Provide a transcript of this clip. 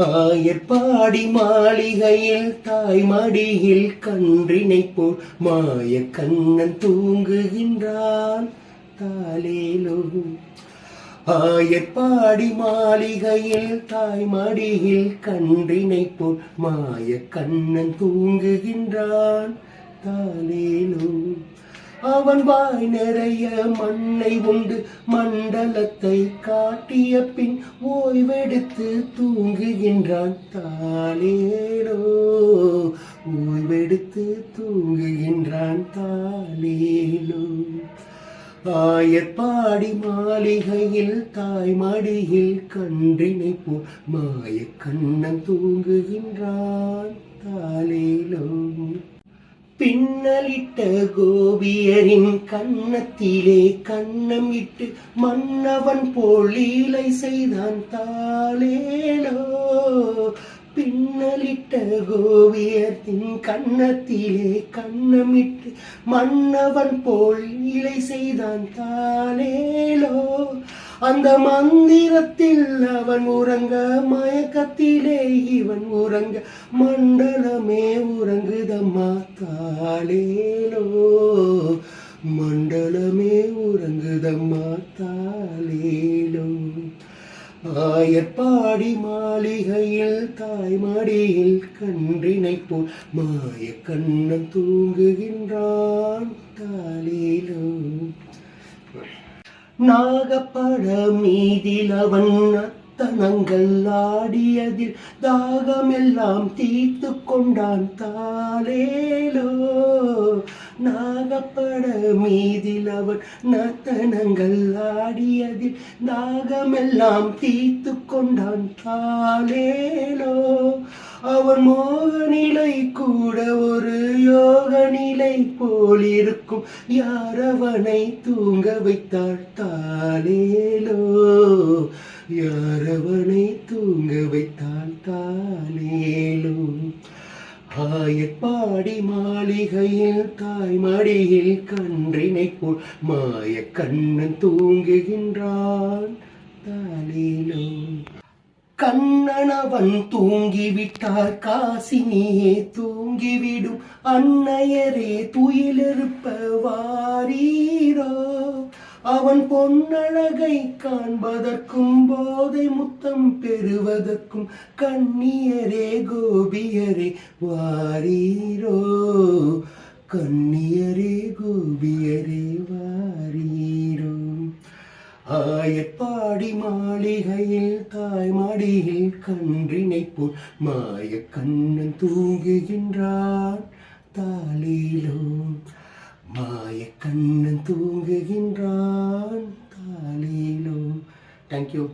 ஆயர்பாடி மாளிகையில் தாய்மடியில் கன்றினை போல் மாய கண்ணன் தூங்குகின்றான் தாலேலோ. ஆயர்பாடி மாளிகையில் தாய்மடியில் கன்றினை போல் மாய கண்ணன் தூங்குகின்றான் தாலேலோ. அவன் வாய் நிறைய மண்ணை உண்டு மண்டலத்தை காட்டிய பின் ஓய்வெடுத்து தூங்குகின்றான் தாலேலோ. ஓய்வெடுத்து தூங்குகின்றான் தாலேலோ. ஆயர்பாடி மாளிகையில் தாய்மடியில் கன்றினை போல் மாய கண்ணன் தூங்குகின்றான் தாலேலோ. பின்னலிட்ட கோபியரின் கன்னத்திலே கண்ணம் இட்டு மன்னவன் போல் லீலை செய்தான் தாலேலோ. பின்னலிட்ட கோபியரின் கன்னத்திலே கண்ணமிட்டு மன்னவன் போல் லீலை செய்தான் தாலேலோ. அந்த மந்திரத்தில் அவன் உறங்க மயக்கத்திலே இவன் உறங்க மண்டலமே உறங்குதம்மா தாலேலோ. மண்டலமே உறங்குதம்மா தாலேலோ. ஆயர்பாடி மாளிகையில் தாய்மடியில் கன்றினை போல் மாய கண்ணன் தூங்குகின்றான் தாலேலோ. நாகப்பட மீதில் அவன் நத்தனங்கள் ஆடியதில் தாகமெல்லாம் தீர்த்து கொண்டான் தாலேலோ. நாகப்பட மீதில் அவன் நத்தனங்கள் ஆடியதில் தாகமெல்லாம் தீர்த்து கொண்டான் தாலேலோ. அவன் மோக நிலை கூட ஒரு யோக நிலை போல் இருக்கும் யாரவனை தூங்க வைத்தாள் தாலேலோ. யாரவனை தூங்க வைத்தாள் தாலேலோ. ஆயர்பாடி மாளிகையில் தாய்மடியில் கன்றினை போல் மாய கண்ணன் தூங்குகின்றான் தாலேலோ. கண்ணனவன் தூங்கிவிட்டார் காசினியே தூங்கிவிடும் அன்னையரே துயிலிருப்ப வாரீரோ. அவன் பொன்னழகை காண்பதற்கும் போதை முத்தம் பெறுவதற்கும் கண்ணியரே கோபியரே வாரீரோ. கண்ணியரே கோபியரே வாரீரோ. ஆயர்பாடி மாளிகையில் தாய்மடியில் கன்றினை போல் மாய கண்ணன் தூங்குகின்றான் தாலேலோ. மாய கண்ணன் தூங்குகின்றான் தாலேலோ. தேங்க்யூ.